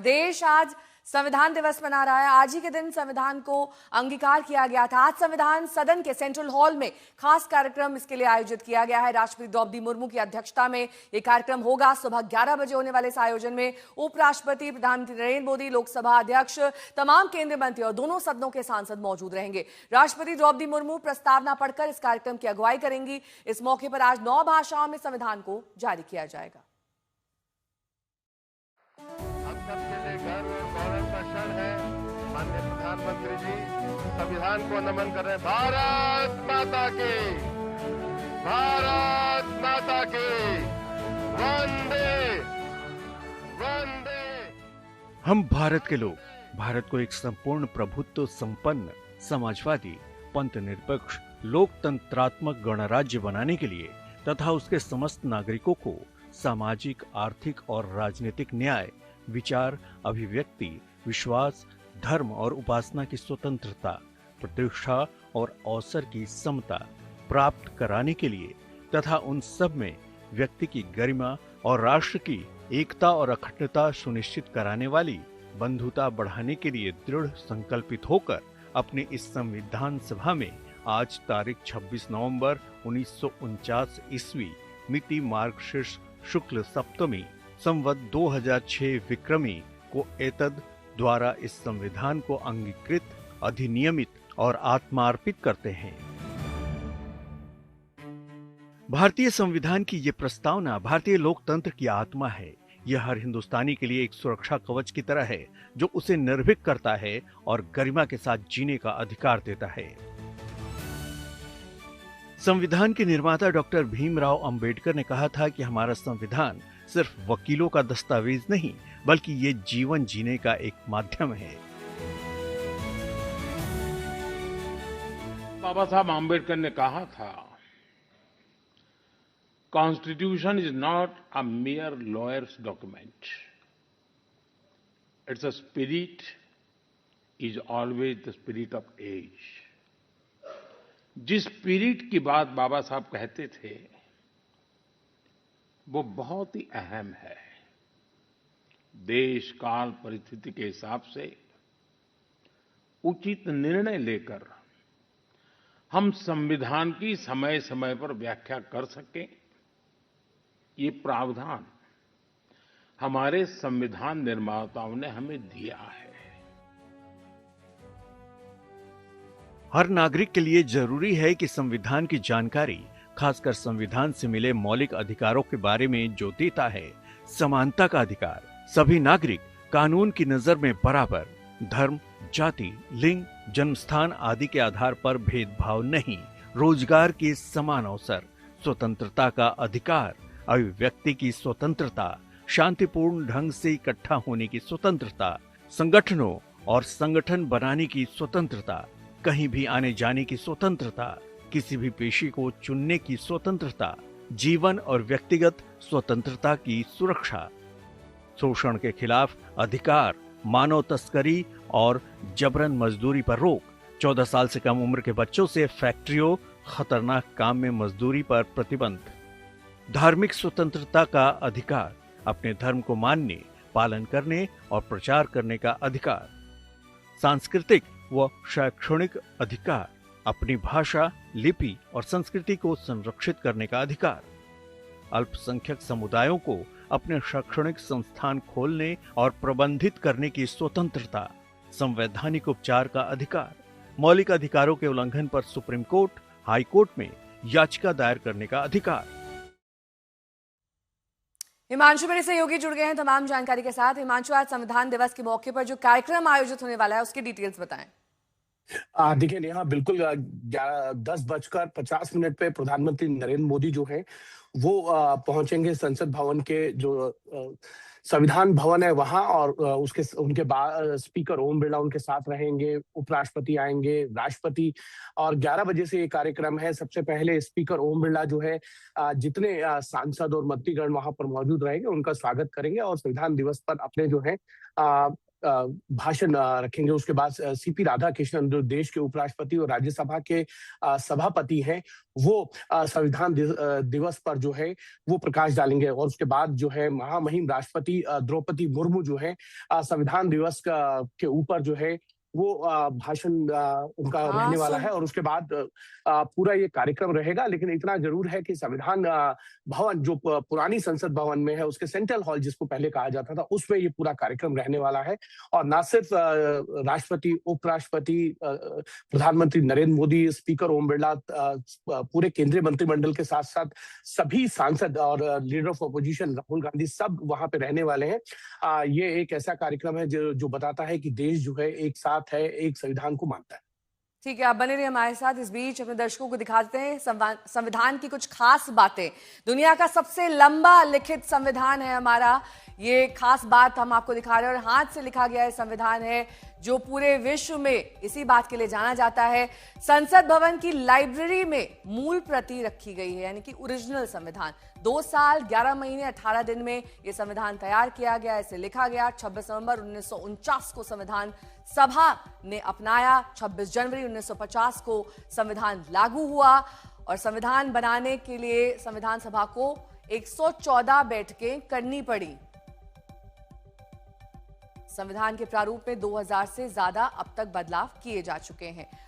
देश आज संविधान दिवस मना रहा है। आज ही के दिन संविधान को अंगीकार किया गया था। आज संविधान सदन के सेंट्रल हॉल में खास कार्यक्रम इसके लिए आयोजित किया गया है। राष्ट्रपति द्रौपदी मुर्मू की अध्यक्षता में यह कार्यक्रम होगा। सुबह 11 बजे होने वाले इस आयोजन में उपराष्ट्रपति, प्रधानमंत्री नरेंद्र मोदी, लोकसभा अध्यक्ष, तमाम केंद्रीय मंत्री और दोनों सदनों के सांसद मौजूद रहेंगे। राष्ट्रपति द्रौपदी मुर्मू प्रस्तावना पढ़कर इस कार्यक्रम की अगुवाई करेंगी। इस मौके पर आज 9 भाषाओं में संविधान को जारी किया जाएगा। माननीय प्रधानमंत्री जी संविधान को नमन कर रहे हैं। भारत माता की, भारत माता की, वंदे वंदे। हम भारत के लोग भारत को एक संपूर्ण प्रभुत्व संपन्न, समाजवादी, पंथ निरपेक्ष, लोकतंत्रात्मक गणराज्य बनाने के लिए तथा उसके समस्त नागरिकों को सामाजिक, आर्थिक और राजनीतिक न्याय, विचार, अभिव्यक्ति, विश्वास, धर्म और उपासना की स्वतंत्रता, प्रतिष्ठा और अवसर की समता प्राप्त कराने के लिए तथा उन सब में व्यक्ति की गरिमा और राष्ट्र की एकता और अखंडता सुनिश्चित कराने वाली बंधुता बढ़ाने के लिए दृढ़ संकल्पित होकर अपने इस संविधान सभा में आज तारीख 26 नवंबर 1949 ईस्वी मिति मार्गशीर्ष शुक्ल सप्तमी संवत 2006 विक्रमी को एतद द्वारा इस संविधान को अंगीकृत, अधिनियमित और आत्मार्पित करते हैं। भारतीय संविधान की ये प्रस्तावना भारतीय लोकतंत्र की आत्मा है। यह हर हिंदुस्तानी के लिए एक सुरक्षा कवच की तरह है जो उसे निर्भीक करता है और गरिमा के साथ जीने का अधिकार देता है। संविधान के निर्माता डॉक्टर भीमराव अंबेडकर ने कहा था कि हमारा संविधान सिर्फ वकीलों का दस्तावेज नहीं, बल्कि ये जीवन जीने का एक माध्यम है। बाबा साहब आम्बेडकर ने कहा था, constitution is not a mere lawyers document, it's a spirit, is always the spirit of age. जिस स्पिरिट की बात बाबा साहब कहते थे वो बहुत ही अहम है। देश काल परिस्थिति के हिसाब से उचित निर्णय लेकर हम संविधान की समय समय पर व्याख्या कर सकें, ये प्रावधान हमारे संविधान निर्माताओं ने हमें दिया है। हर नागरिक के लिए जरूरी है कि संविधान की जानकारी, खासकर संविधान से मिले मौलिक अधिकारों के बारे में जो देता है, समानता का अधिकार। सभी नागरिक कानून की नजर में बराबर, धर्म, जाति, लिंग, जन्मस्थान आदि के आधार पर भेदभाव नहीं, रोजगार के समान अवसर, स्वतंत्रता का अधिकार, अभिव्यक्ति की स्वतंत्रता, शांतिपूर्ण ढंग से इकट्ठा होने की स्वतंत्रता, संगठनों और संगठन बनाने की स्वतंत्रता, कहीं भी आने जाने की स्वतंत्रता, किसी भी पेशे को चुनने की स्वतंत्रता, जीवन और व्यक्तिगत स्वतंत्रता की सुरक्षा, शोषण के खिलाफ अधिकार, मानव तस्करी और जबरन मजदूरी पर रोक, 14 साल से कम उम्र के बच्चों से फैक्ट्रियों, खतरनाक काम में मजदूरी पर प्रतिबंध, धार्मिक स्वतंत्रता का अधिकार, अपने धर्म को मानने, पालन करने और प्रचार करने का अधिकार, सांस्कृतिक व शैक्षणिक अधिकार, अपनी भाषा, लिपि और संस्कृति को संरक्षित करने का अधिकार, अल्पसंख्यक समुदायों को अपने शैक्षणिक संस्थान खोलने और प्रबंधित करने की स्वतंत्रता, संवैधानिक उपचार का अधिकार, मौलिक अधिकारों के उल्लंघन पर सुप्रीम कोर्ट, हाई कोर्ट में याचिका दायर करने का अधिकार। हिमांशु मेरे सहयोगी जुड़ गए हैं तमाम जानकारी के साथ। हिमांशु, आज संविधान दिवस के मौके पर जो कार्यक्रम आयोजित होने वाला है उसकी डिटेल्स बताएं। देखिए नेहा, बिल्कुल 10:50 पे प्रधानमंत्री नरेंद्र मोदी जो है वो पहुंचेंगे संसद भवन के जो संविधान भवन है वहां, और उनके बाद स्पीकर ओम बिरला उनके साथ रहेंगे, उपराष्ट्रपति आएंगे, राष्ट्रपति, और 11 बजे से ये कार्यक्रम है। सबसे पहले स्पीकर ओम बिरला जो है जितने सांसद और मंत्रीगण वहां पर मौजूद रहेंगे उनका स्वागत करेंगे और संविधान दिवस पर अपने जो है भाषण रखेंगे। उसके बाद सीपी राधाकृष्णन जो देश के उपराष्ट्रपति और राज्यसभा के सभापति हैं, वो संविधान दिवस पर जो है वो प्रकाश डालेंगे। और उसके बाद जो है महामहिम राष्ट्रपति द्रौपदी मुर्मू जो है संविधान दिवस के ऊपर जो है वो भाषण उनका रहने वाला है। और उसके बाद पूरा ये कार्यक्रम रहेगा। लेकिन इतना जरूर है कि संविधान भवन जो पुरानी संसद भवन में है, उसके सेंट्रल हॉल जिसको पहले कहा जाता था, उसमें ये पूरा कार्यक्रम रहने वाला है। और न सिर्फ राष्ट्रपति, उपराष्ट्रपति, प्रधानमंत्री नरेंद्र मोदी, स्पीकर ओम बिरला, पूरे केंद्रीय मंत्रिमंडल के साथ साथ सभी सांसद और leader of opposition Rahul Gandhi सब वहां पे रहने वाले हैं। ये एक ऐसा कार्यक्रम है जो बताता है कि देश जो है एक साथ है, एक संविधान को मानता है। ठीक है, आप बने रहिए हमारे साथ। इस बीच अपने दर्शकों को दिखाते हैं संविधान की कुछ खास बातें। दुनिया का सबसे लंबा लिखित संविधान है हमारा, ये खास बात हम आपको दिखा रहे हैं। और हाथ से लिखा गया संविधान है जो पूरे विश्व में इसी बात के लिए जाना जाता है। संसद भवन की लाइब्रेरी में मूल प्रति रखी गई है, यानी कि ओरिजिनल संविधान। 2 साल 11 महीने 18 दिन में यह संविधान तैयार किया गया, इसे लिखा गया। 26 नवंबर 1949 को संविधान सभा ने अपनाया। 26 जनवरी 1950 को संविधान लागू हुआ। और संविधान बनाने के लिए संविधान सभा को 114 बैठकें करनी पड़ी। संविधान के प्रारूप में 2000 से ज्यादा अब तक बदलाव किए जा चुके हैं।